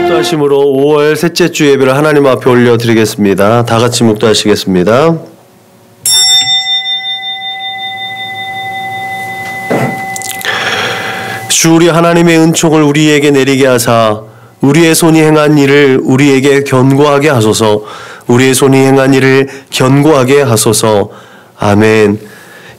묵도하심으로 5월 셋째 주 예배를 하나님 앞에 올려드리겠습니다. 다 같이 묵도하시겠습니다. 주 우리 하나님의 은총을 우리에게 내리게 하사 우리의 손이 행한 일을 우리에게 견고하게 하소서. 우리의 손이 행한 일을 견고하게 하소서. 아멘.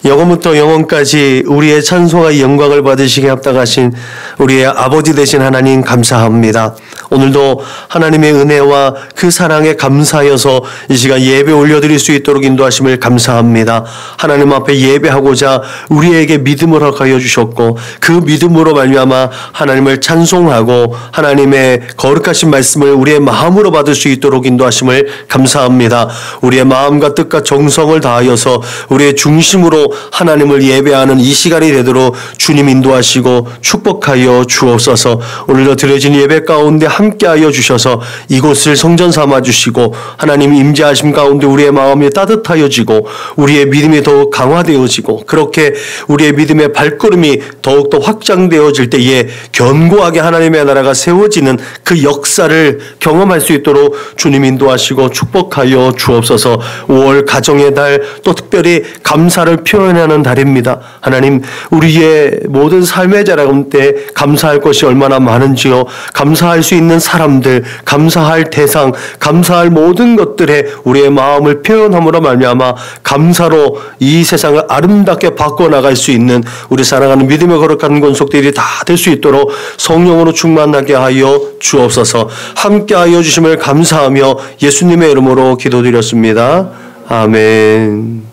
영원부터 영원까지 우리의 찬송과 영광을 받으시게 합당하신 우리의 아버지 되신 하나님 감사합니다. 오늘도 하나님의 은혜와 그 사랑에 감사하여서 이 시간 예배 올려드릴 수 있도록 인도하심을 감사합니다. 하나님 앞에 예배하고자 우리에게 믿음을 허락하여 주셨고 그 믿음으로 말미암아 하나님을 찬송하고 하나님의 거룩하신 말씀을 우리의 마음으로 받을 수 있도록 인도하심을 감사합니다. 우리의 마음과 뜻과 정성을 다하여서 우리의 중심으로 하나님을 예배하는 이 시간이 되도록 주님 인도하시고 축복하여 주옵소서. 오늘도 드려진 예배 가운데 함께하여 주셔서 이곳을 성전 삼아 주시고 하나님 임재하심 가운데 우리의 마음이 따뜻하여지고 우리의 믿음이 더욱 강화되어지고 그렇게 우리의 믿음의 발걸음이 더욱더 확장되어질 때에 견고하게 하나님의 나라가 세워지는 그 역사를 경험할 수 있도록 주님 인도하시고 축복하여 주옵소서. 5월 가정의 달 또 특별히 감사를 표현하는 달입니다. 하나님 우리의 모든 삶의 자랑 때 감사할 것이 얼마나 많은지요. 감사할 수 있는 사람들, 감사할 대상, 감사할 모든 것들에 우리의 마음을 표현함으로 말미암아 감사로 이 세상을 아름답게 바꿔나갈 수 있는 우리 사랑하는 믿음의 거룩한 권속들이 다 될 수 있도록 성령으로 충만하게 하여 주옵소서. 함께하여 주심을 감사하며 예수님의 이름으로 기도드렸습니다. 아멘.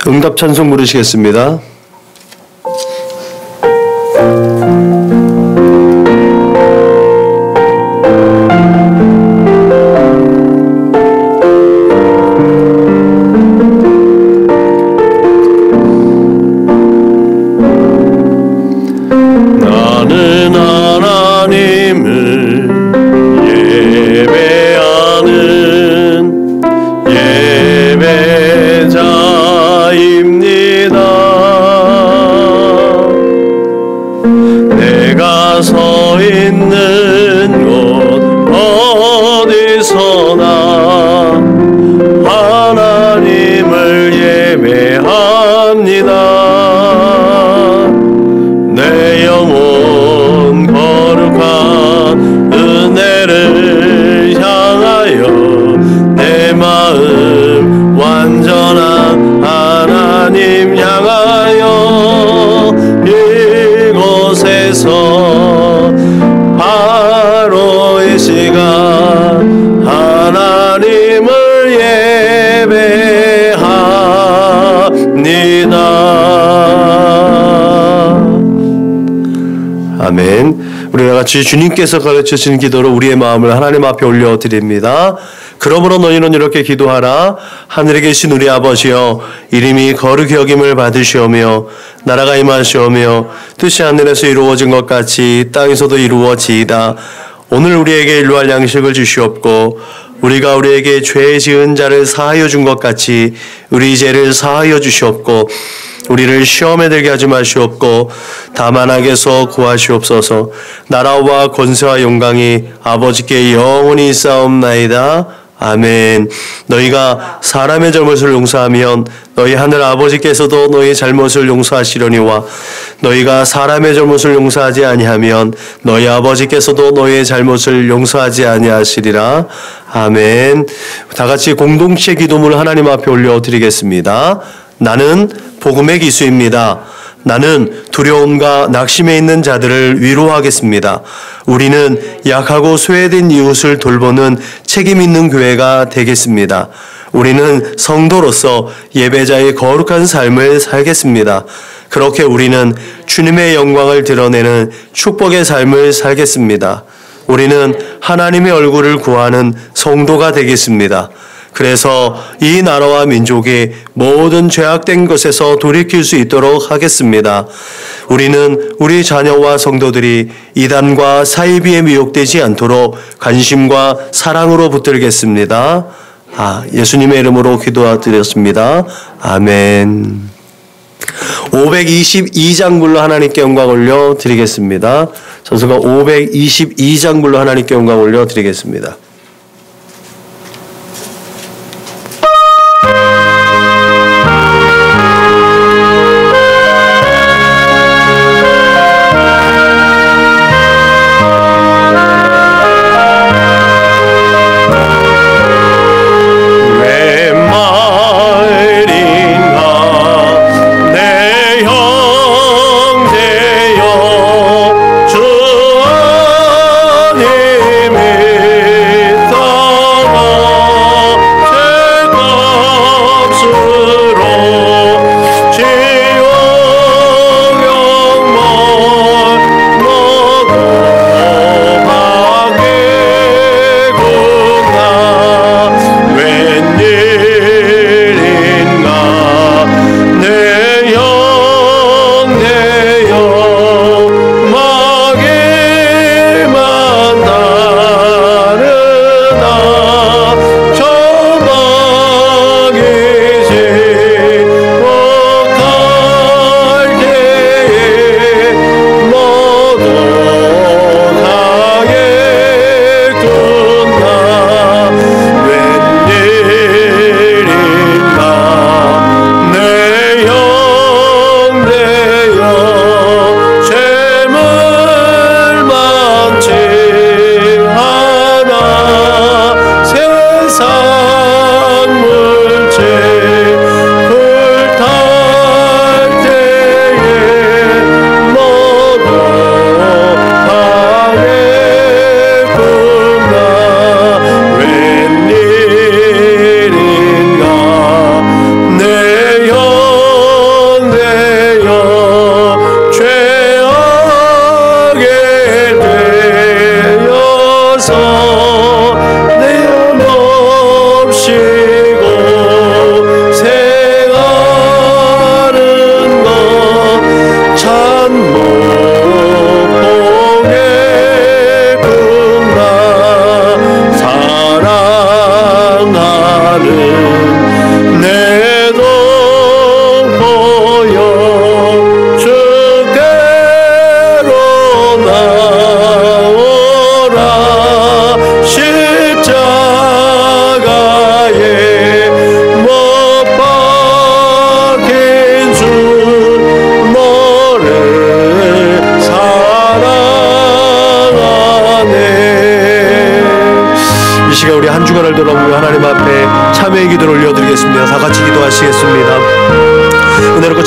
응답 찬송 부르시겠습니다. 나는 하나님을 예배하는 예배자입니다. 내가 서 있는 곳 어디서나 하나님을 예배합니다. 내 영혼 거룩한 은혜를 향하여 내 마음 완전한 하나님 향하여 이곳에서 바로 이 시간 하나님을 예배합니다. 아멘. 우리가 같이 주님께서 가르쳐주신 기도로 우리의 마음을 하나님 앞에 올려드립니다. 그러므로 너희는 이렇게 기도하라. 하늘에 계신 우리 아버지여, 이름이 거룩히 여김을 받으시오며 나라가 임하시오며 뜻이 하늘에서 이루어진 것 같이 땅에서도 이루어지이다. 오늘 우리에게 일용할 양식을 주시옵고 우리가 우리에게 죄 지은 자를 사하여 준 것 같이 우리 죄를 사하여 주시옵고 우리를 시험에 들게 하지 마시옵고 다만 악에서 구하시옵소서. 나라와 권세와 영광이 아버지께 영원히 있사옵나이다. 아멘. 너희가 사람의 잘못을 용서하면 너희 하늘 아버지께서도 너희 잘못을 용서하시려니와 너희가 사람의 잘못을 용서하지 아니하면 너희 아버지께서도 너희의 잘못을 용서하지 아니하시리라. 아멘. 다 같이 공동체 기도문을 하나님 앞에 올려드리겠습니다. 나는 복음의 기수입니다. 나는 두려움과 낙심에 있는 자들을 위로하겠습니다. 우리는 약하고 소외된 이웃을 돌보는 책임 있는 교회가 되겠습니다. 우리는 성도로서 예배자의 거룩한 삶을 살겠습니다. 그렇게 우리는 주님의 영광을 드러내는 축복의 삶을 살겠습니다. 우리는 하나님의 얼굴을 구하는 성도가 되겠습니다. 그래서 이 나라와 민족이 모든 죄악된 것에서 돌이킬 수 있도록 하겠습니다. 우리는 우리 자녀와 성도들이 이단과 사이비에 미혹되지 않도록 관심과 사랑으로 붙들겠습니다. 예수님의 이름으로 기도드렸습니다. 아멘. 522장 불로 하나님께 영광 올려 드리겠습니다. 전서가 522장 불로 하나님께 영광 올려 드리겠습니다.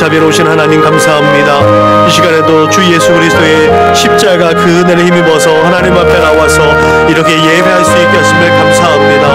자비로우신 하나님 감사합니다. 이 시간에도 주 예수 그리스도의 십자가 그 은혜를 힘입어서 하나님 앞에 나와서 이렇게 예배할 수 있게 하심을 감사합니다.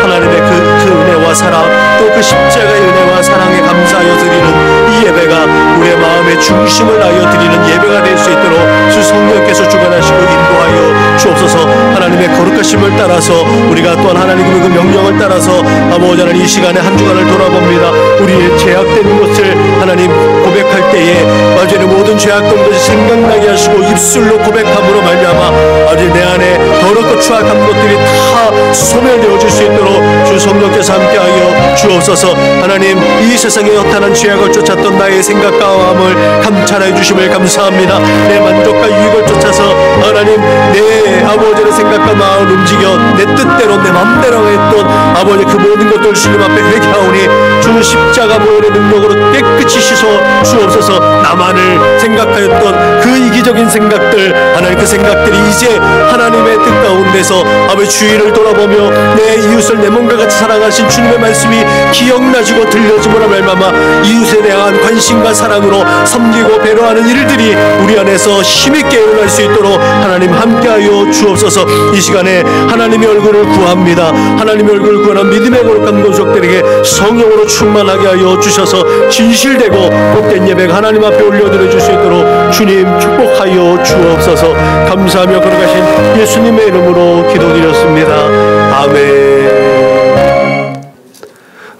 하나님의 그 은혜와 사랑, 또 그 십자가의 은혜와 사랑에 감사하여 드리는 이 예배가 우리의 마음의 중심을 하여 드리는 예배가 될 수 있도록 주 성령께서 주관하시고 인도하여 주옵소서. 하나님의 거룩하심을 따라서 우리가 또한 하나님의 그 명령을 따라서 아버지 하나님 이 시간에 한 주간을 돌아봅니다. 우리의 죄악된 것을 하나님 고백할 때에 아버지 모든 죄악된 것이 생각나게 하시고 입술로 고백함으로 말미암아 아버지 내 안에 더럽고 추악한 것들이 다 소멸되어질 수 있도록 주 성령께서 함께하여 주옵소서. 하나님 이 세상에 허탄한 죄악을 쫓았던 나의 생각과 마음을 감찰해 주심을 감사합니다. 내 만족과 유익을 쫓아서 하나님 내 아버지의 생각과 마음을 움직여 내 뜻대로 내 맘대로 했던 아버지 그 모든 것들 주님 앞에 회개하오니 주 십자가 보혈의 능력으로 깨끗이 씻어 주옵소서. 나만을 생각하였던 그 이기적인 생각들 하나님 그 생각들이 이제 하나님의 뜻 가운데서 아버지 주위를 돌아보며 내 이웃을 내 몸과 같이 사랑하신 주님의 말씀이 기억나지고 들려지므로 말미암아 이웃에 대한 관심과 사랑으로 섬기고 배려하는 일들이 우리 안에서 힘있게 일어날 수 있도록 하나님 함께하여 주옵소서. 이 시간에 하나님의 얼굴을 구합니다. 하나님의 얼굴을 구하는 믿음의 거룩한 가족들에게 성령으로 충만하게 하여 주셔서 진실되고 복된 예배가 하나님 앞에 올려드려 줄 수 있도록 주님 축복하여 주옵소서. 감사하며 걸어가신 예수님의 이름으로 기도드렸습니다. 아멘.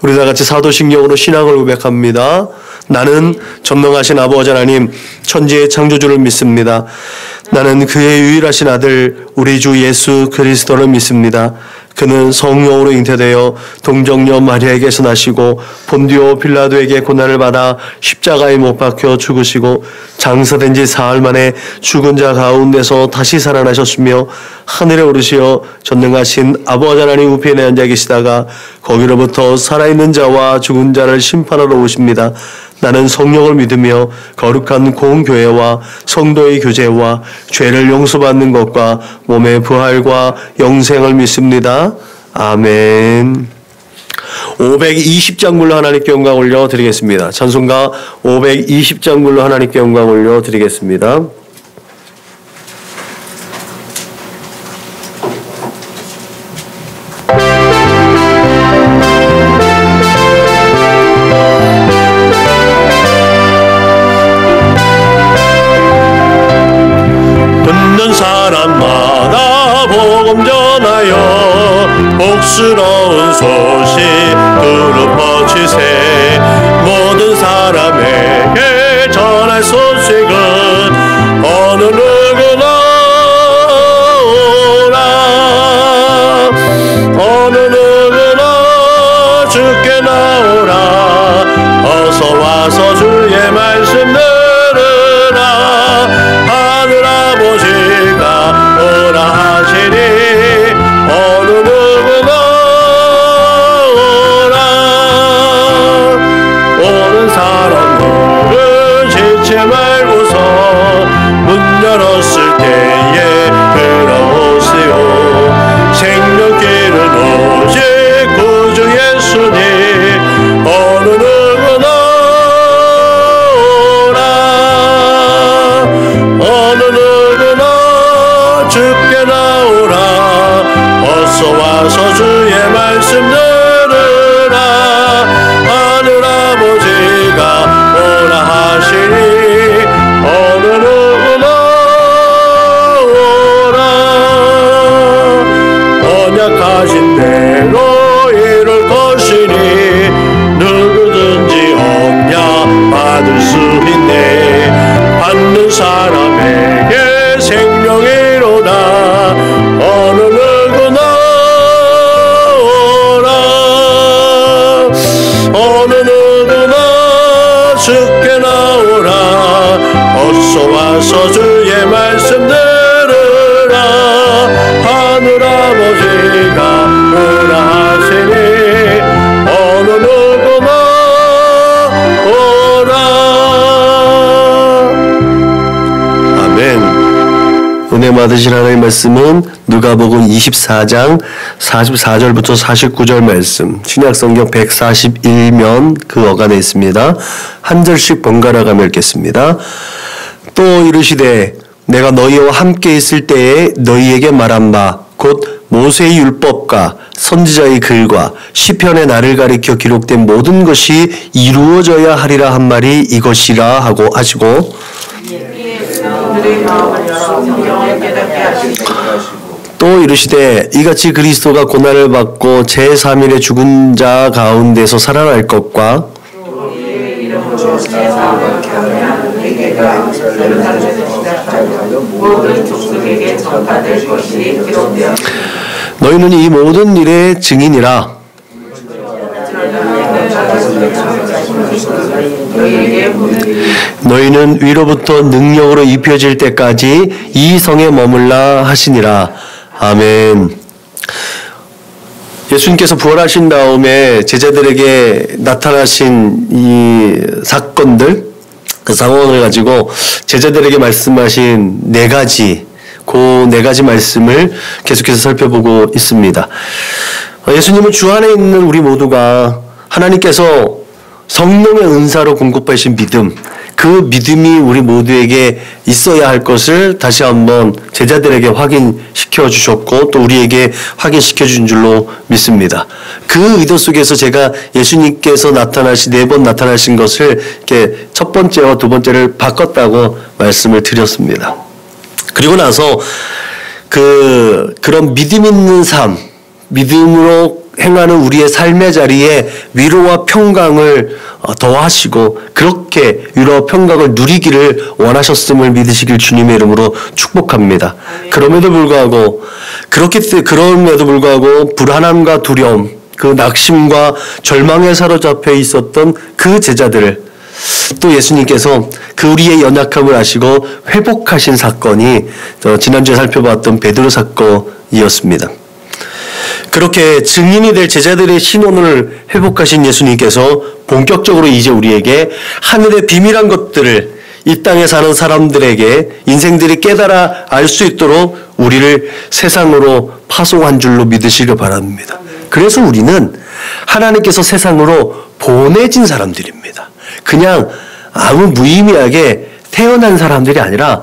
우리 다 같이 사도신경으로 신앙을 고백합니다. 나는 전능하신 아버지 하나님 천지의 창조주를 믿습니다. 나는 그의 유일하신 아들 우리 주 예수 그리스도를 믿습니다. 그는 성령으로 잉태되어 동정녀 마리아에게서 나시고 본디오 빌라도에게 고난을 받아 십자가에 못 박혀 죽으시고 장사된 지 사흘 만에 죽은 자 가운데서 다시 살아나셨으며 하늘에 오르시어 전능하신 아버지 하나님 우편에 앉아 계시다가 거기로부터 살아있는 자와 죽은 자를 심판하러 오십니다. 나는 성령을 믿으며 거룩한 공교회와 성도의 교제와 죄를 용서받는 것과 몸의 부활과 영생을 믿습니다. 아멘. 520장 불러 하나님께 영광 올려드리겠습니다. 찬송가 520장 불러 하나님께 영광 올려드리겠습니다. 사람마다 복음 전하여 복스러운 소식 두루 퍼치세. 모든 사람에게 전할 소식은 어느 누구나 오라. 어느 누구나 주께 나오라. 어서 와서 주의 말씀 들으라. 하늘 아버지가 오라 하시니 어느 누구나 오라. 오는 사람들은 지체 말고서 문 열었을 때에 들어오시오. 생명길은 오직 구주 예수님 어느 누구나 오라. 어느 누구나 주께 나오라. 어서 와서 주의 말씀 들으라. 하늘 아버지가 오라 하시니 어느 누구나 오라. 언약하신 대로 이룰 것이니 누구든지 얻냐 받을 수 있네. 받는 사람에게 생명이로다. 어느 누구나 오라. 어느 누구나 주께 나오라. 어서 와서 주의 말씀 들으라. 하늘 아버지가 오라 하시니 어느 누구나 오라. 아멘. 은혜 받으실 하나님의 말씀은 누가복음 24장 44절부터 49절 말씀, 신약성경 141면 그 어간에 있습니다. 한 절씩 번갈아 가며 읽겠습니다. 또 이르시되 내가 너희와 함께 있을 때에 너희에게 말한 바 곧 모세의 율법과 선지자의 글과 시편의 나를 가리켜 기록된 모든 것이 이루어져야 하리라 한 말이 이것이라 하고 하시고, 또 이르시되 이같이 그리스도가 고난을 받고 제3일에 죽은 자 가운데서 살아날 것과 너희는 이 모든 일의 증인이라. 너희는 위로부터 능력으로 입혀질 때까지 이 성에 머물라 하시니라. 아멘. 예수님께서 부활하신 다음에 제자들에게 나타나신 이 사건들, 그 상황을 가지고 제자들에게 말씀하신 그 네 가지 말씀을 계속해서 살펴보고 있습니다. 예수님은 주 안에 있는 우리 모두가 하나님께서 성령의 은사로 공급하신 믿음, 그 믿음이 우리 모두에게 있어야 할 것을 다시 한번 제자들에게 확인시켜 주셨고 또 우리에게 확인시켜 준 줄로 믿습니다. 그 의도 속에서 제가 예수님께서 네 번 나타나신 것을 이렇게 첫 번째와 두 번째를 바꿨다고 말씀을 드렸습니다. 그리고 나서 그런 믿음 있는 삶, 믿음으로 행하는 우리의 삶의 자리에 위로와 평강을 더하시고 그렇게 위로와 평강을 누리기를 원하셨음을 믿으시길 주님의 이름으로 축복합니다. 그럼에도 불구하고 불안함과 두려움, 그 낙심과 절망에 사로잡혀 있었던 그 제자들을 또 예수님께서 그 우리의 연약함을 아시고 회복하신 사건이 지난주에 살펴봤던 베드로 사건이었습니다. 그렇게 증인이 될 제자들의 신원을 회복하신 예수님께서 본격적으로 이제 우리에게 하늘의 비밀한 것들을 이 땅에 사는 사람들에게 인생들이 깨달아 알 수 있도록 우리를 세상으로 파송한 줄로 믿으시길 바랍니다. 그래서 우리는 하나님께서 세상으로 보내진 사람들입니다. 그냥 아무 무의미하게 태어난 사람들이 아니라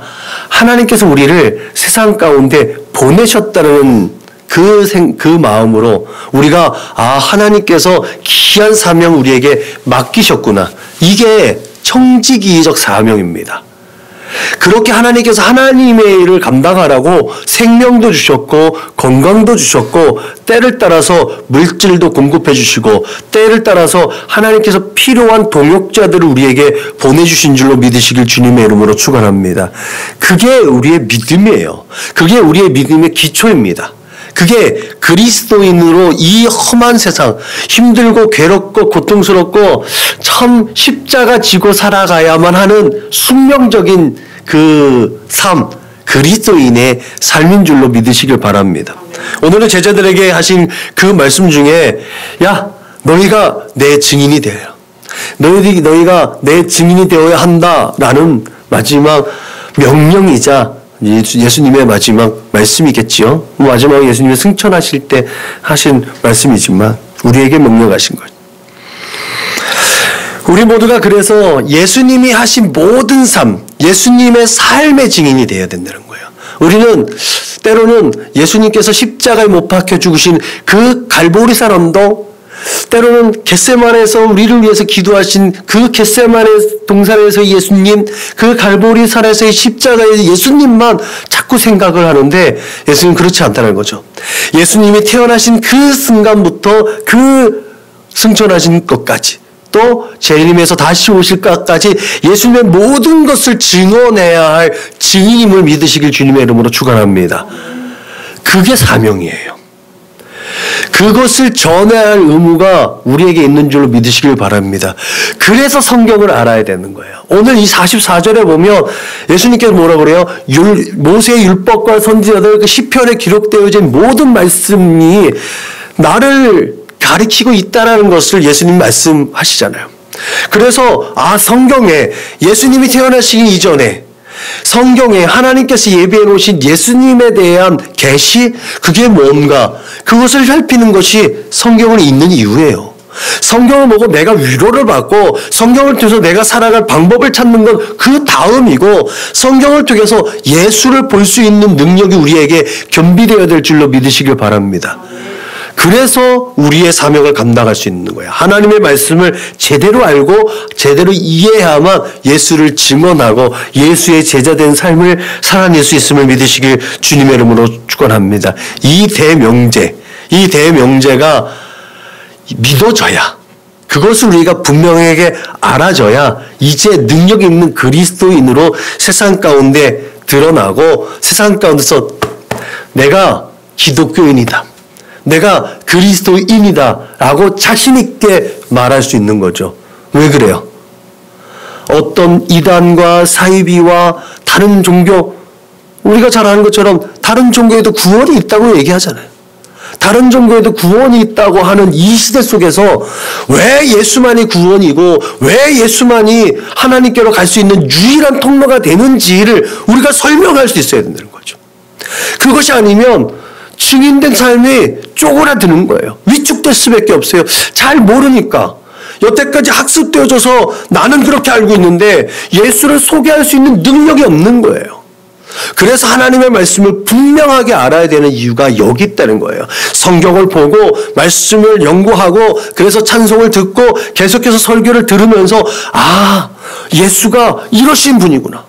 하나님께서 우리를 세상 가운데 보내셨다는 그 마음으로 우리가 하나님께서 귀한 사명 우리에게 맡기셨구나. 이게 청지기적 사명입니다. 그렇게 하나님께서 하나님의 일을 감당하라고 생명도 주셨고 건강도 주셨고 때를 따라서 물질도 공급해 주시고 때를 따라서 하나님께서 필요한 동역자들을 우리에게 보내주신 줄로 믿으시길 주님의 이름으로 축원합니다. 그게 우리의 믿음이에요. 그게 우리의 믿음의 기초입니다. 그게 그리스도인으로 이 험한 세상, 힘들고 괴롭고 고통스럽고 참 십자가 지고 살아가야만 하는 숙명적인 그 삶, 그리스도인의 삶인 줄로 믿으시길 바랍니다. 오늘은 제자들에게 하신 그 말씀 중에 야, 너희가 내 증인이 되어요. 너희가 내 증인이 되어야 한다라는 마지막 명령이자 예수님의 마지막 말씀이겠지요. 마지막 예수님이 승천하실 때 하신 말씀이지만 우리에게 명령하신 거죠. 우리 모두가 그래서 예수님이 하신 모든 삶, 예수님의 삶의 증인이 되어야 된다는 거예요. 우리는 때로는 예수님께서 십자가에 못 박혀 죽으신 그 갈보리 사람도 때로는 겟세마네에서 우리를 위해서 기도하신 그 겟세마네 동산에서 예수님, 그 갈보리 산에서의 십자가의 예수님만 자꾸 생각을 하는데 예수님 그렇지 않다는 거죠. 예수님이 태어나신 그 순간부터 그 승천하신 것까지 또 재림에서 다시 오실 것까지 예수님의 모든 것을 증언해야 할 증인임을 믿으시길 주님의 이름으로 축원합니다. 그게 사명이에요. 그것을 전해야 할 의무가 우리에게 있는 줄로 믿으시길 바랍니다. 그래서 성경을 알아야 되는 거예요. 오늘 이 44절에 보면 예수님께서 뭐라고 그래요? 모세의 율법과 선지자들 그 시편에 기록되어진 모든 말씀이 나를 가리키고 있다는 것을 예수님 말씀하시잖아요. 그래서 성경에 예수님이 태어나시기 이전에 성경에 하나님께서 예비해 놓으신 예수님에 대한 계시, 그게 뭔가 그것을 살피는 것이 성경을 읽는 이유예요. 성경을 보고 내가 위로를 받고 성경을 통해서 내가 살아갈 방법을 찾는 건 그 다음이고 성경을 통해서 예수를 볼 수 있는 능력이 우리에게 겸비되어야 될 줄로 믿으시길 바랍니다. 그래서 우리의 사명을 감당할 수 있는 거예요. 하나님의 말씀을 제대로 알고 제대로 이해해야만 예수를 증언하고 예수의 제자된 삶을 살아낼 수 있음을 믿으시길 주님의 이름으로 축원합니다. 이 대명제가 믿어져야, 그것을 우리가 분명하게 알아져야 이제 능력 있는 그리스도인으로 세상 가운데 드러나고 세상 가운데서 내가 기독교인이다, 내가 그리스도인이다 라고 자신 있게 말할 수 있는 거죠. 왜 그래요? 어떤 이단과 사이비와 다른 종교, 우리가 잘 아는 것처럼 다른 종교에도 구원이 있다고 얘기하잖아요. 다른 종교에도 구원이 있다고 하는 이 시대 속에서 왜 예수만이 구원이고 왜 예수만이 하나님께로 갈 수 있는 유일한 통로가 되는지를 우리가 설명할 수 있어야 된다는 거죠. 그것이 아니면 증인된 삶이 쪼그라드는 거예요. 위축될 수밖에 없어요. 잘 모르니까. 여태까지 학습되어져서 나는 그렇게 알고 있는데 예수를 소개할 수 있는 능력이 없는 거예요. 그래서 하나님의 말씀을 분명하게 알아야 되는 이유가 여기 있다는 거예요. 성경을 보고 말씀을 연구하고 그래서 찬송을 듣고 계속해서 설교를 들으면서 예수가 이러신 분이구나.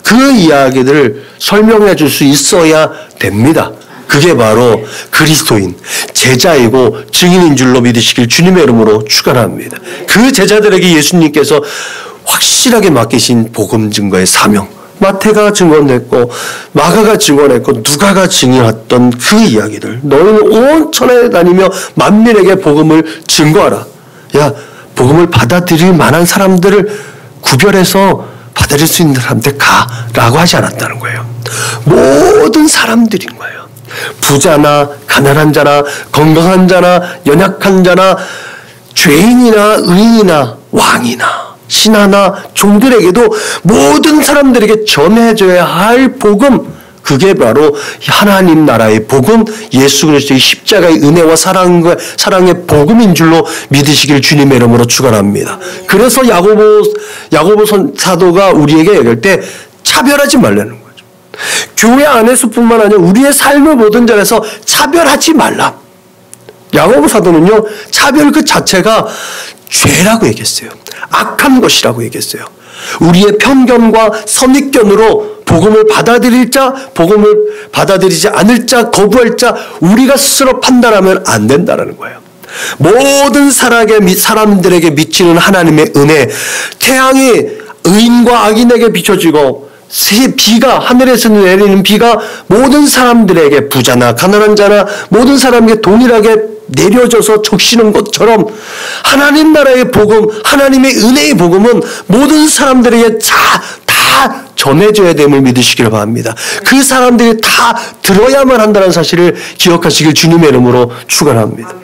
그 이야기들을 설명해 줄 수 있어야 됩니다. 그게 바로 그리스도인, 제자이고 증인인 줄로 믿으시길 주님의 이름으로 축원합니다. 그 제자들에게 예수님께서 확실하게 맡기신 복음 증거의 사명, 마태가 증언했고 마가가 증언했고 누가가 증언했던 그 이야기들, 너희는 온 천하에 다니며 만민에게 복음을 증거하라. 야, 복음을 받아들일 만한 사람들을 구별해서 받아들일 수 있는 사람한테 가라고 하지 않았다는 거예요. 모든 사람들인 거예요. 부자나 가난한 자나 건강한 자나 연약한 자나 죄인이나 의인이나 왕이나 신하나 종들에게도 모든 사람들에게 전해줘야 할 복음, 그게 바로 하나님 나라의 복음, 예수 그리스도의 십자가의 은혜와 사랑의 복음인 줄로 믿으시길 주님의 이름으로 축원합니다. 그래서 야고보 사도가 우리에게 얘기할 때 차별하지 말라는 거죠. 교회 안에서뿐만 아니라 우리의 삶의 모든 자리에서 차별하지 말라. 야고보 사도는요, 차별 그 자체가 죄라고 얘기했어요. 악한 것이라고 얘기했어요. 우리의 편견과 선입견으로 복음을 받아들일 자, 복음을 받아들이지 않을 자, 거부할 자, 우리가 스스로 판단하면 안 된다는 거예요. 모든 사람들에게 미치는 하나님의 은혜, 태양이 의인과 악인에게 비춰지고 비가 하늘에서 내리는 비가 모든 사람들에게, 부자나 가난한 자나 모든 사람에게 동일하게 내려져서 적시는 것처럼 하나님 나라의 복음, 하나님의 은혜의 복음은 모든 사람들에게 다 전해져야 됨을 믿으시길 바랍니다. 그 사람들이 다 들어야만 한다는 사실을 기억하시길 주님의 이름으로 축원합니다.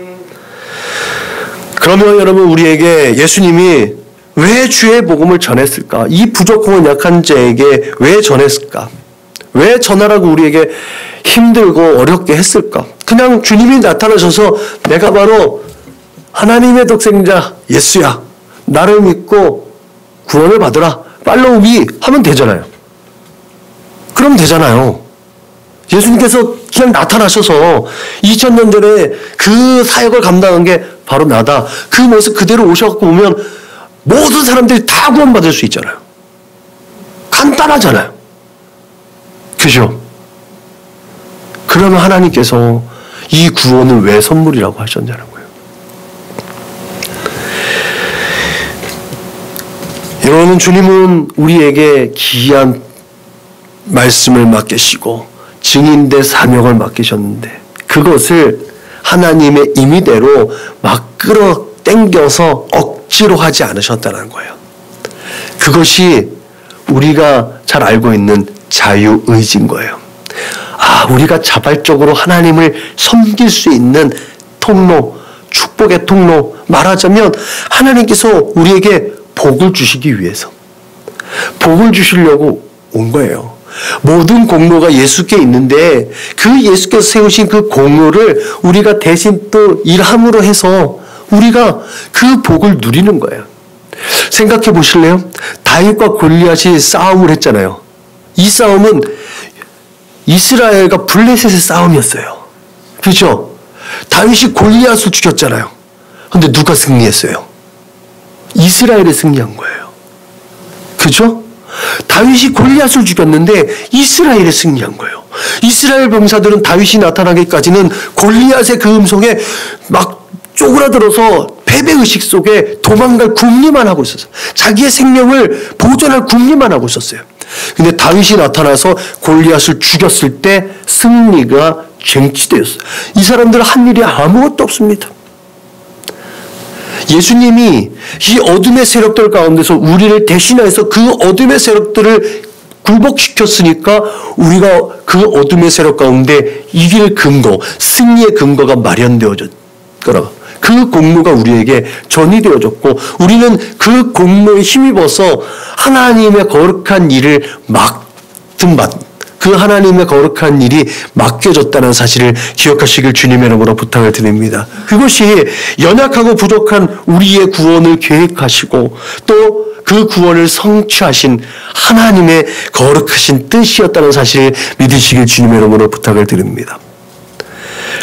그러면 여러분, 우리에게 예수님이 왜 주의 복음을 전했을까? 이 부족하고 약한 자에게 왜 전했을까? 왜 전하라고 우리에게 힘들고 어렵게 했을까? 그냥 주님이 나타나셔서 내가 바로 하나님의 독생자 예수야, 나를 믿고 구원을 받으라, 팔로우 미 하면 되잖아요. 그럼 되잖아요. 예수님께서 그냥 나타나셔서 2000년 전에 그 사역을 감당한 게 바로 나다, 그 모습 그대로 오셔갖고 오면 모든 사람들이 다 구원받을 수 있잖아요. 간단하잖아요. 그죠? 그러면 하나님께서 이 구원을 왜 선물이라고 하셨냐는 거예요. 여러분, 주님은 우리에게 귀한 말씀을 맡기시고 증인된 사명을 맡기셨는데 그것을 하나님의 임의대로 막 끌어당겨서 억지로 하지 않으셨다는 거예요. 그것이 우리가 잘 알고 있는 자유의지인 거예요. 우리가 자발적으로 하나님을 섬길 수 있는 통로, 축복의 통로, 말하자면 하나님께서 우리에게 복을 주시기 위해서, 복을 주시려고 온 거예요. 모든 공로가 예수께 있는데 그 예수께서 세우신 그 공로를 우리가 대신 또 일함으로 해서 우리가 그 복을 누리는 거예요. 생각해 보실래요? 다윗과 골리앗이 싸움을 했잖아요. 이 싸움은 이스라엘과 블레셋의 싸움이었어요. 그렇죠? 다윗이 골리앗을 죽였잖아요. 근데 누가 승리했어요? 이스라엘이 승리한 거예요. 그렇죠? 다윗이 골리앗을 죽였는데 이스라엘이 승리한 거예요. 이스라엘 병사들은 다윗이 나타나기까지는 골리앗의 그 음성에 막 쪼그라들어서 패배의식 속에 도망갈 궁리만 하고 있었어요. 자기의 생명을 보존할 궁리만 하고 있었어요. 근데 다윗이 나타나서 골리앗을 죽였을 때 승리가 쟁취되었어요. 이 사람들은 한 일이 아무것도 없습니다. 예수님이 이 어둠의 세력들 가운데서 우리를 대신해서 그 어둠의 세력들을 굴복시켰으니까 우리가 그 어둠의 세력 가운데 이길 근거, 승리의 근거가 마련되어졌 거라. 그 공로가 우리에게 전이되어졌고 우리는 그 공로에 힘입어서 하나님의 거룩한 일을 그 하나님의 거룩한 일이 맡겨졌다는 사실을 기억하시길 주님의 이름으로 부탁을 드립니다. 그것이 연약하고 부족한 우리의 구원을 계획하시고 또 그 구원을 성취하신 하나님의 거룩하신 뜻이었다는 사실을 믿으시길 주님의 이름으로 부탁을 드립니다.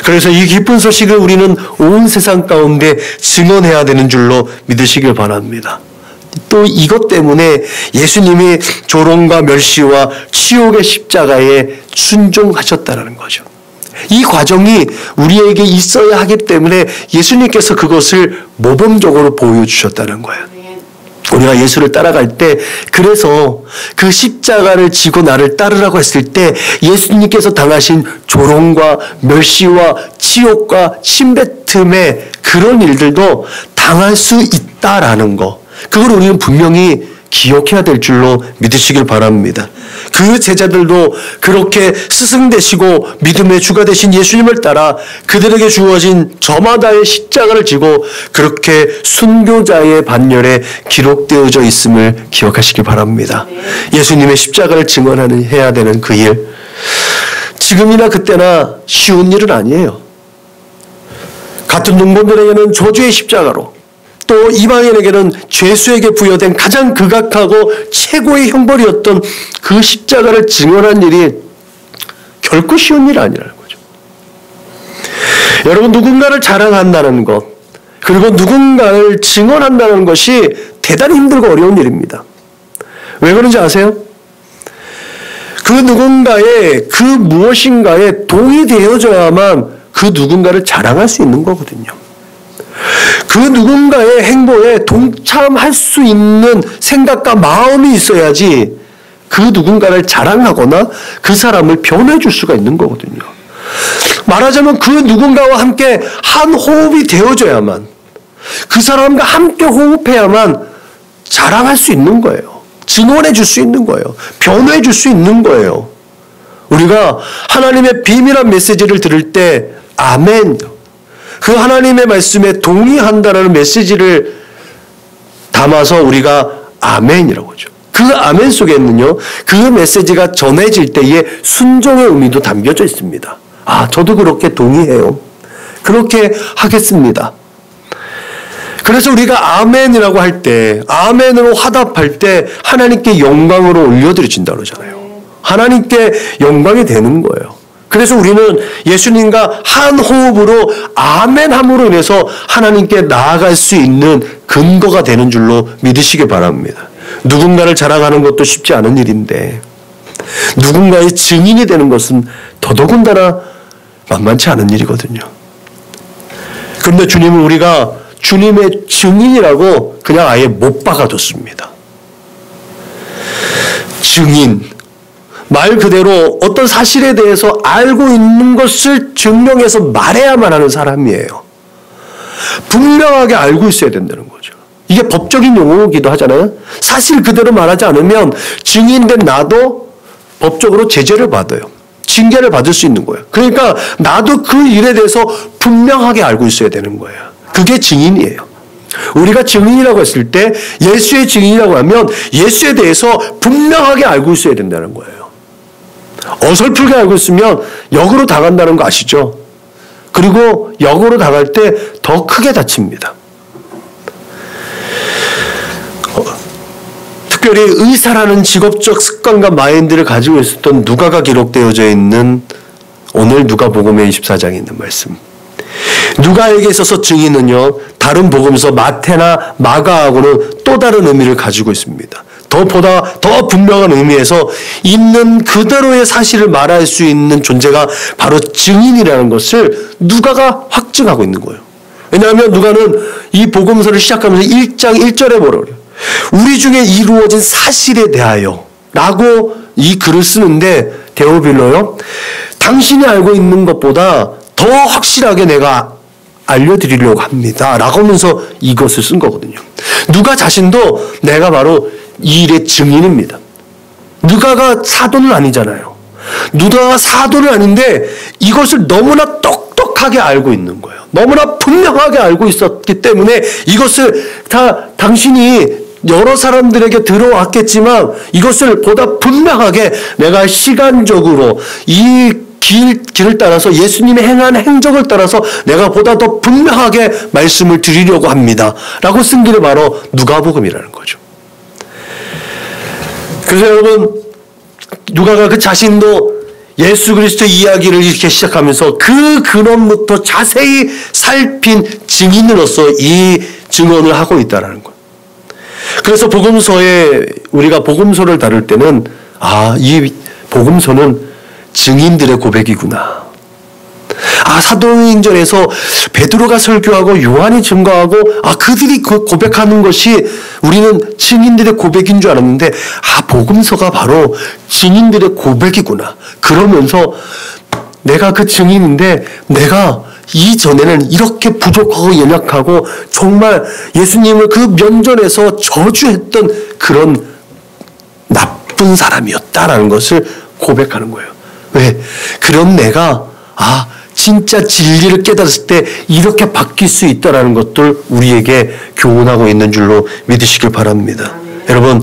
그래서 이 기쁜 소식을 우리는 온 세상 가운데 증언해야 되는 줄로 믿으시길 바랍니다. 또 이것 때문에 예수님이 조롱과 멸시와 치욕의 십자가에 순종하셨다는 거죠. 이 과정이 우리에게 있어야 하기 때문에 예수님께서 그것을 모범적으로 보여주셨다는 거예요. 우리가 예수를 따라갈 때, 그래서 그 십자가를 지고 나를 따르라고 했을 때 예수님께서 당하신 조롱과 멸시와 치욕과 침뱉음의 그런 일들도 당할 수 있다라는 거, 그걸 우리는 분명히 기억해야 될 줄로 믿으시길 바랍니다. 그 제자들도 그렇게 스승 되시고 믿음의 주가 되신 예수님을 따라 그들에게 주어진 저마다의 십자가를 지고 그렇게 순교자의 반열에 기록되어져 있음을 기억하시기 바랍니다. 예수님의 십자가를 증언하는 해야 되는 그 일, 지금이나 그때나 쉬운 일은 아니에요. 같은 동문들에게는 저주의 십자가로, 또 이방인에게는 죄수에게 부여된 가장 극악하고 최고의 형벌이었던 그 십자가를 증언한 일이 결코 쉬운 일이 아니라는 거죠. 여러분, 누군가를 자랑한다는 것, 그리고 누군가를 증언한다는 것이 대단히 힘들고 어려운 일입니다. 왜 그런지 아세요? 그 누군가의 그 무엇인가에 동의되어져야만 그 누군가를 자랑할 수 있는 거거든요. 그 누군가의 행보에 동참할 수 있는 생각과 마음이 있어야지 그 누군가를 자랑하거나 그 사람을 변해줄 수가 있는 거거든요. 말하자면 그 누군가와 함께 한 호흡이 되어져야만, 그 사람과 함께 호흡해야만 자랑할 수 있는 거예요. 증언해 줄 수 있는 거예요. 변해 줄 수 있는 거예요. 우리가 하나님의 비밀한 메시지를 들을 때 아멘, 그 하나님의 말씀에 동의한다라는 메시지를 담아서 우리가 아멘이라고 하죠. 그 아멘 속에는요, 그 메시지가 전해질 때에 순종의 의미도 담겨져 있습니다. 아, 저도 그렇게 동의해요. 그렇게 하겠습니다. 그래서 우리가 아멘이라고 할 때, 아멘으로 화답할 때 하나님께 영광으로 올려드려진다고 그러잖아요. 하나님께 영광이 되는 거예요. 그래서 우리는 예수님과 한 호흡으로 아멘함으로 인해서 하나님께 나아갈 수 있는 근거가 되는 줄로 믿으시기 바랍니다. 누군가를 자랑하는 것도 쉽지 않은 일인데 누군가의 증인이 되는 것은 더더군다나 만만치 않은 일이거든요. 그런데 주님은 우리가 주님의 증인이라고 그냥 아예 못 박아뒀습니다. 증인, 말 그대로 어떤 사실에 대해서 알고 있는 것을 증명해서 말해야만 하는 사람이에요. 분명하게 알고 있어야 된다는 거죠. 이게 법적인 용어이기도 하잖아요. 사실 그대로 말하지 않으면 증인된 나도 법적으로 제재를 받아요. 징계를 받을 수 있는 거예요. 그러니까 나도 그 일에 대해서 분명하게 알고 있어야 되는 거예요. 그게 증인이에요. 우리가 증인이라고 했을 때, 예수의 증인이라고 하면 예수에 대해서 분명하게 알고 있어야 된다는 거예요. 어설프게 알고 있으면 역으로 당한다는 거 아시죠? 그리고 역으로 당할 때 더 크게 다칩니다. 특별히 의사라는 직업적 습관과 마인드를 가지고 있었던 누가가 기록되어져 있는 오늘 누가복음의 24장에 있는 말씀. 누가에게 있어서 증인은요, 다른 복음서 마태나 마가하고는 또 다른 의미를 가지고 있습니다. 보다 더 분명한 의미에서 있는 그대로의 사실을 말할 수 있는 존재가 바로 증인이라는 것을 누가가 확증하고 있는 거예요. 왜냐하면 누가는 이 복음서를 시작하면서 1장 1절에 뭐라고 그래요? 우리 중에 이루어진 사실에 대하여 라고 이 글을 쓰는데, 데오빌로요, 당신이 알고 있는 것보다 더 확실하게 내가 알려드리려고 합니다 라고 하면서 이것을 쓴 거거든요. 누가 자신도 내가 바로 이 일의 증인입니다. 누가가 사도는 아니잖아요. 누가가 사도는 아닌데 이것을 너무나 똑똑하게 알고 있는 거예요. 너무나 분명하게 알고 있었기 때문에 이것을 다 당신이 여러 사람들에게 들어왔겠지만 이것을 보다 분명하게 내가 시간적으로 이 길을 따라서 예수님의 행한 행적을 따라서 내가 보다 더 분명하게 말씀을 드리려고 합니다 라고 쓴 길이 바로 누가복음이라는 거죠. 그래서 여러분, 누가가 그 자신도 예수 그리스도의 이야기를 이렇게 시작하면서 그 근원부터 자세히 살핀 증인으로서 이 증언을 하고 있다는 거예요. 그래서 복음서에, 우리가 복음서를 다룰 때는 이 복음서는 증인들의 고백이구나. 사도행전에서 베드로가 설교하고 요한이 증거하고 그들이 고백하는 것이 우리는 증인들의 고백인 줄 알았는데 복음서가 바로 증인들의 고백이구나. 그러면서 내가 그 증인인데 내가 이전에는 이렇게 부족하고 연약하고 정말 예수님을 그 면전에서 저주했던 그런 나쁜 사람이었다라는 것을 고백하는 거예요. 왜? 그런 내가 진짜 진리를 깨달았을 때 이렇게 바뀔 수 있다는 것들 우리에게 교훈하고 있는 줄로 믿으시길 바랍니다. 여러분,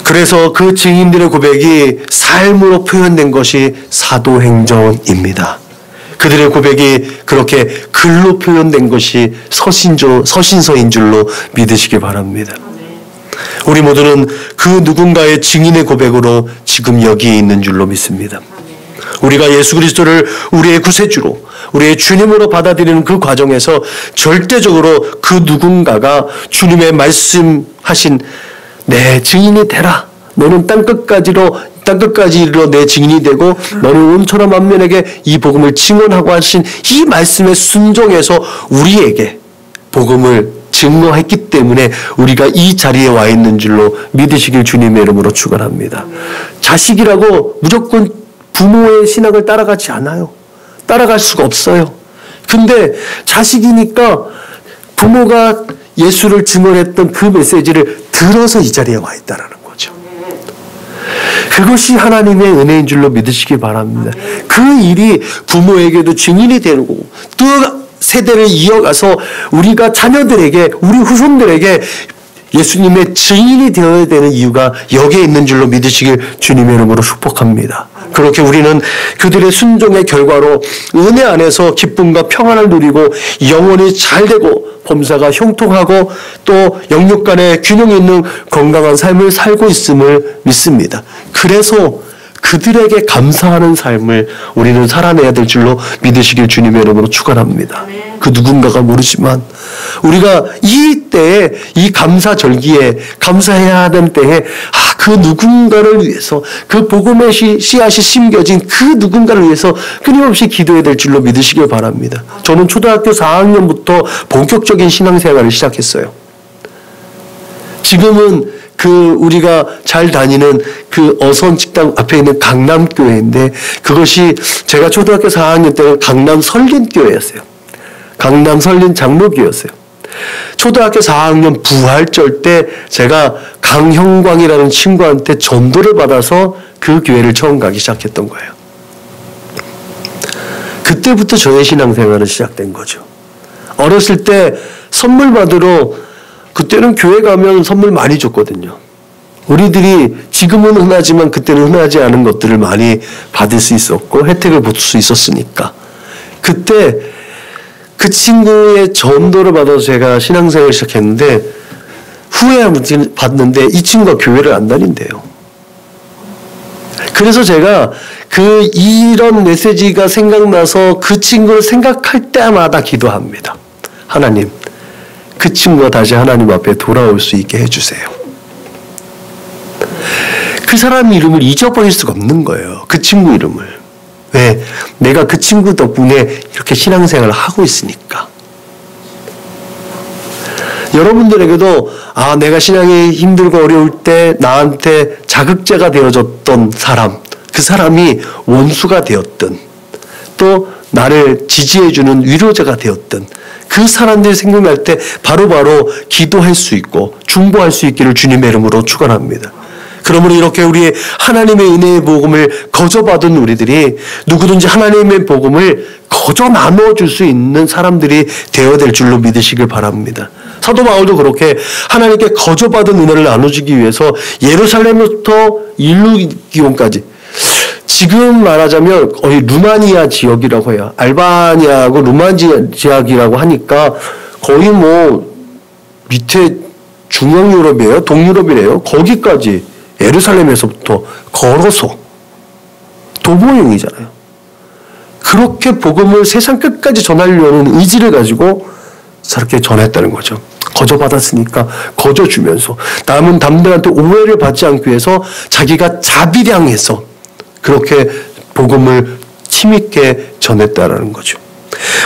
그래서 그 증인들의 고백이 삶으로 표현된 것이 사도행전입니다. 그들의 고백이 그렇게 글로 표현된 것이 서신서인 줄로 믿으시길 바랍니다. 우리 모두는 그 누군가의 증인의 고백으로 지금 여기에 있는 줄로 믿습니다. 우리가 예수 그리스도를 우리의 구세주로, 우리의 주님으로 받아들이는 그 과정에서 절대적으로 그 누군가가 주님의 말씀하신 내 증인이 되라. 너는 땅끝까지로 내 증인이 되고 너는 온천하 만민에게 이 복음을 증언하고 하신 이 말씀에 순종해서 우리에게 복음을 증거했기 때문에 우리가 이 자리에 와 있는 줄로 믿으시길 주님의 이름으로 축원합니다. 자식이라고 무조건 부모의 신앙을 따라가지 않아요. 따라갈 수가 없어요. 근데 자식이니까 부모가 예수를 증언했던 그 메시지를 들어서 이 자리에 와 있다는 거죠. 그것이 하나님의 은혜인 줄로 믿으시기 바랍니다. 그 일이 부모에게도 증인이 되고 또 세대를 이어가서 우리가 자녀들에게, 우리 후손들에게 예수님의 증인이 되어야 되는 이유가 여기에 있는 줄로 믿으시길 주님의 이름으로 축복합니다. 그렇게 우리는 그들의 순종의 결과로 은혜 안에서 기쁨과 평안을 누리고 영혼이 잘되고 범사가 형통하고 또 영육 간에 균형 있는 건강한 삶을 살고 있음을 믿습니다. 그래서 그들에게 감사하는 삶을 우리는 살아내야 될 줄로 믿으시길 주님의 이름으로 축원합니다. 그 누군가가 모르지만 우리가 이 때에, 이 감사절기에, 감사해야 하는 때에 그 누군가를 위해서, 그 복음의 씨앗이 심겨진 그 누군가를 위해서 끊임없이 기도해야 될 줄로 믿으시길 바랍니다. 저는 초등학교 4학년부터 본격적인 신앙생활을 시작했어요. 지금은 우리가 잘 다니는 그 어선 식당 앞에 있는 강남교회인데 그것이 제가 초등학교 4학년 때는 강남 설린교회였어요. 강남 설린 장로교였어요. 초등학교 4학년 부활절 때 제가 강형광이라는 친구한테 전도를 받아서 그 교회를 처음 가기 시작했던 거예요. 그때부터 저의 신앙생활은 시작된 거죠. 어렸을 때 선물 받으러 그때는 교회 가면 선물 많이 줬거든요. 우리들이 지금은 흔하지만 그때는 흔하지 않은 것들을 많이 받을 수 있었고 혜택을 볼 수 있었으니까. 그때 그 친구의 전도를 받아서 제가 신앙생활을 시작했는데 후에 봤는데 이 친구가 교회를 안 다닌대요. 그래서 제가 이런 메시지가 생각나서 그 친구를 생각할 때마다 기도합니다. 하나님, 그 친구가 다시 하나님 앞에 돌아올 수 있게 해주세요. 그 사람 이름을 잊어버릴 수가 없는 거예요. 그 친구 이름을. 왜? 내가 그 친구 덕분에 이렇게 신앙생활을 하고 있으니까. 여러분들에게도 내가 신앙이 힘들고 어려울 때 나한테 자극제가 되어줬던 사람, 그 사람이 원수가 되었든 또 나를 지지해주는 위로자가 되었든 그 사람들이 생각날 때 바로바로 기도할 수 있고 중보할 수 있기를 주님의 이름으로 축원합니다. 그러므로 이렇게 우리의 하나님의 은혜의 복음을 거저받은 우리들이 누구든지 하나님의 복음을 거저 나눠줄 수 있는 사람들이 되어야 될 줄로 믿으시길 바랍니다. 사도 바울도 그렇게 하나님께 거저받은 은혜를 나눠주기 위해서 예루살렘부터 일루기온까지, 지금 말하자면 거의 루마니아 지역이라고 해요. 알바니아하고 루마니아 지역이라고 하니까 거의 밑에 중앙 유럽이에요. 동유럽이래요. 거기까지 예루살렘에서부터 걸어서 도보용이잖아요. 그렇게 복음을 세상 끝까지 전하려는 의지를 가지고 저렇게 전했다는 거죠. 거저 받았으니까 거저 주면서 남은 남들한테 오해를 받지 않기 위해서 자기가 자비량해서 그렇게 복음을 힘있게 전했다라는 거죠.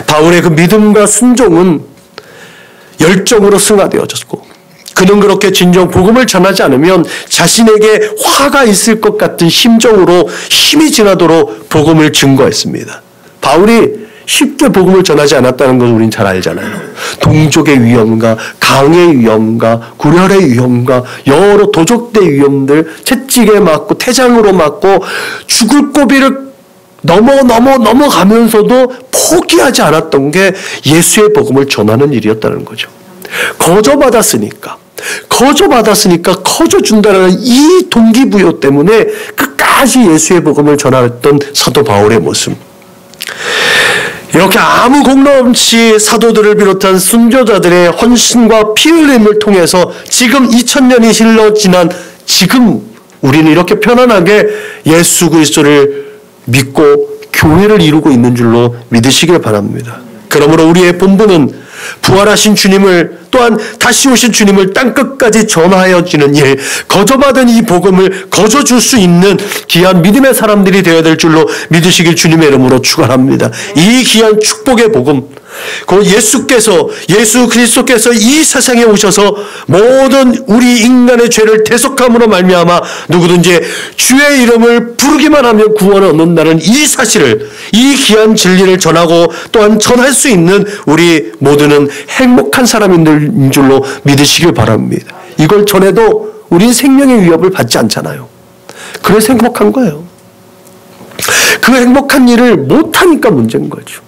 바울의 그 믿음과 순종은 열정으로 승화되어졌고, 그는 그렇게 진정 복음을 전하지 않으면 자신에게 화가 있을 것 같은 심정으로 힘이 지나도록 복음을 증거했습니다. 바울이 쉽게 복음을 전하지 않았다는 것을 우린 잘 알잖아요. 동족의 위험과 강의 위험과 굴혈의 위험과 여러 도적대 위험들, 채찍에 맞고 태장으로 맞고 죽을 고비를 넘어가면서도 포기하지 않았던 게 예수의 복음을 전하는 일이었다는 거죠. 거저받았으니까 커져준다는 이 동기부여 때문에 끝까지 예수의 복음을 전하였던 사도 바울의 모습. 이렇게 아무 공로 없이 사도들을 비롯한 순교자들의 헌신과 피 흘림을 통해서 지금 2000년이 흘러 지난 지금 우리는 이렇게 편안하게 예수 그리스도를 믿고 교회를 이루고 있는 줄로 믿으시길 바랍니다. 그러므로 우리의 본분은 부활하신 주님을, 또한 다시 오신 주님을 땅끝까지 전하여지는 일, 거저받은 이 복음을 거저줄 수 있는 귀한 믿음의 사람들이 되어야 될 줄로 믿으시길 주님의 이름으로 축원합니다. 이 귀한 축복의 복음, 그 예수 그리스도께서 이 세상에 오셔서 모든 우리 인간의 죄를 대속함으로 말미암아 누구든지 주의 이름을 부르기만 하면 구원을 얻는다는 이 사실을, 이 귀한 진리를 전하고 또한 전할 수 있는 우리 모두는 행복한 사람인 줄로 믿으시길 바랍니다. 이걸 전해도 우린 생명의 위협을 받지 않잖아요. 그래서 행복한 거예요. 그 행복한 일을 못하니까 문제인 거죠.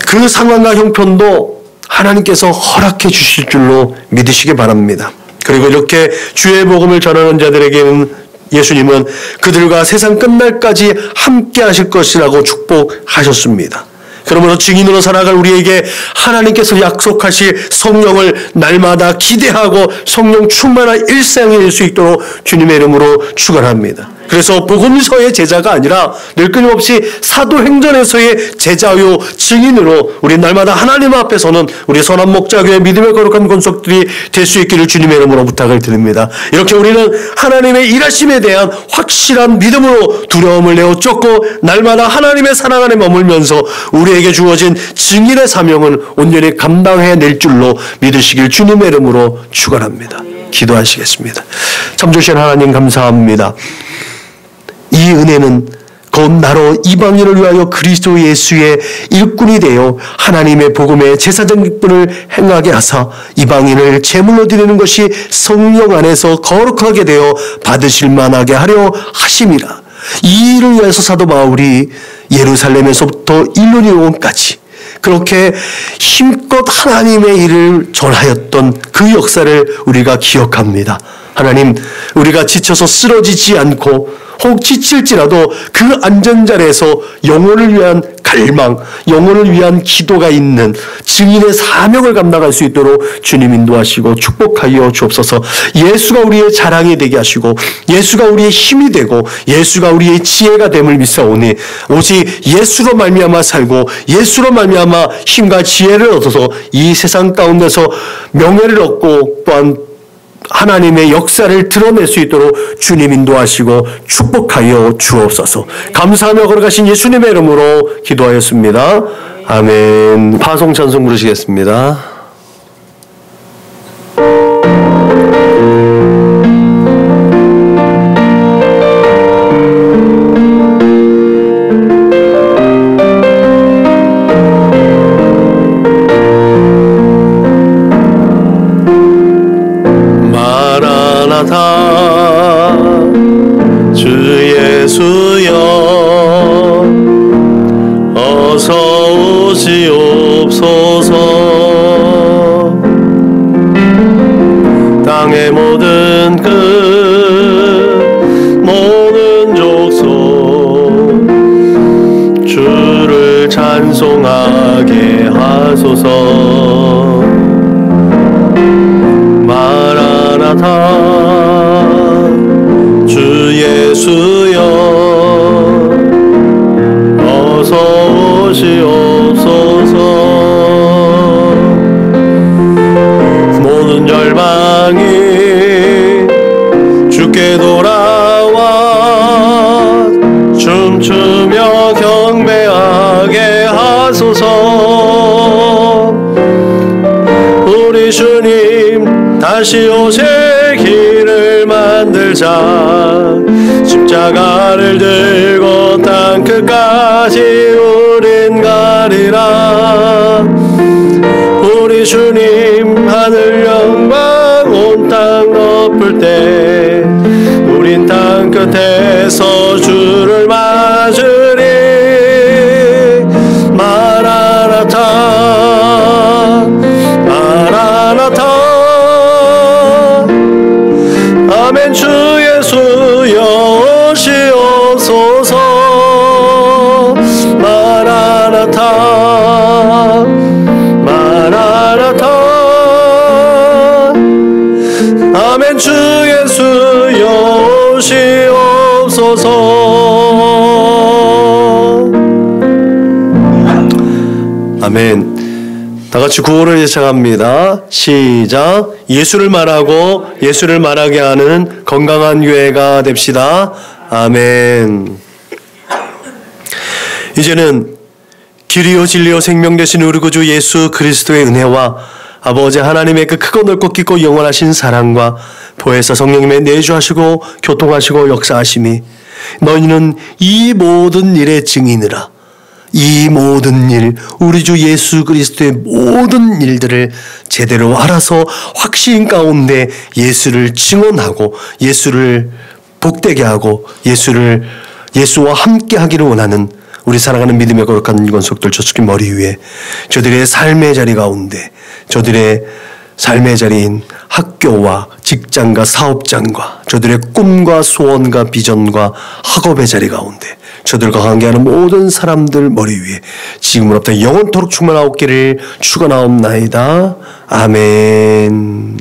그 상황과 형편도 하나님께서 허락해 주실 줄로 믿으시기 바랍니다. 그리고 이렇게 주의 복음을 전하는 자들에게는 예수님은 그들과 세상 끝날까지 함께 하실 것이라고 축복하셨습니다. 그러므로 증인으로 살아갈 우리에게 하나님께서 약속하실 성령을 날마다 기대하고 성령 충만한 일생이 될 수 있도록 주님의 이름으로 축원합니다. 그래서 복음서의 제자가 아니라 늘 끊임없이 사도행전에서의 제자요 증인으로 우리 날마다 하나님 앞에서는 우리 선한 목자교회 믿음의 거룩한 권속들이 될 수 있기를 주님의 이름으로 부탁을 드립니다. 이렇게 우리는 하나님의 일하심에 대한 확실한 믿음으로 두려움을 내어 쫓고 날마다 하나님의 사랑 안에 머물면서 우리에게 주어진 증인의 사명을 온전히 감당해낼 줄로 믿으시길 주님의 이름으로 축원합니다. 기도하시겠습니다. 참 좋으신 하나님 감사합니다. 이 은혜는 곧 나로 이방인을 위하여 그리스도 예수의 일꾼이 되어 하나님의 복음의 제사장 직분을 행하게 하사 이방인을 제물로 드리는 것이 성령 안에서 거룩하게 되어 받으실 만하게 하려 하심이라. 이 일을 위해서 사도 바울이 예루살렘에서부터 일루리온까지 그렇게 힘껏 하나님의 일을 전하였던 그 역사를 우리가 기억합니다. 하나님, 우리가 지쳐서 쓰러지지 않고 혹 지칠지라도 그 안전자리에서 영혼을 위한 갈망, 영혼을 위한 기도가 있는 증인의 사명을 감당할 수 있도록 주님 인도하시고 축복하여 주옵소서. 예수가 우리의 자랑이 되게 하시고 예수가 우리의 힘이 되고 예수가 우리의 지혜가 됨을 믿사오니 오직 예수로 말미암아 살고 예수로 말미암아 힘과 지혜를 얻어서 이 세상 가운데서 명예를 얻고 또한 하나님의 역사를 드러낼 수 있도록 주님 인도하시고 축복하여 주옵소서. 감사하며 걸어가신 예수님의 이름으로 기도하였습니다. 아멘. 파송 찬송 부르시겠습니다. 주 예수여 어서 오시옵소서. 땅의 모든 끝 모든 족속 주를 찬송하게 하소서. 마라나타 주 예수여 어서 오시옵소서. 모든 열방이 주께 돌아와 다시 옷의 길을 만들자. 십자가를 들고 땅 끝까지 우린 가리라. 우리 주님 하늘 영광 온 땅 덮을 때 우린 땅 끝에서 주를 맞으리. 마라나타 마라나타. 아멘. 주 예수여 오시옵소서. 마라나타 마라나타. 아멘. 주 예수여 오시옵소서. 아멘. 다 같이 구호를 예찬합니다. 시작. 예수를 말하고 예수를 말하게 하는 건강한 교회가 됩시다. 아멘. 이제는 길이요 진리요 생명 되신 우리 구주 예수 그리스도의 은혜와 아버지 하나님의 그 크고 넓고 깊고 영원하신 사랑과 보혜사 성령님의 내주하시고 교통하시고 역사하심이 너희는 이 모든 일의 증인이라. 이 모든 일, 우리 주 예수 그리스도의 모든 일들을 제대로 알아서 확신 가운데 예수를 증언하고 예수를 복되게 하고 예수와 함께 하기를 원하는 우리 사랑하는 믿음의 거룩한 권속들 저축인 머리 위에 저들의 삶의 자리 가운데 저들의 삶의 자리인 학교와 직장과 사업장과 저들의 꿈과 소원과 비전과 학업의 자리 가운데 저들과 관계하는 모든 사람들 머리 위에 지금으로부터 영원토록 충만하옵기를 축원하옵나이다. 아멘.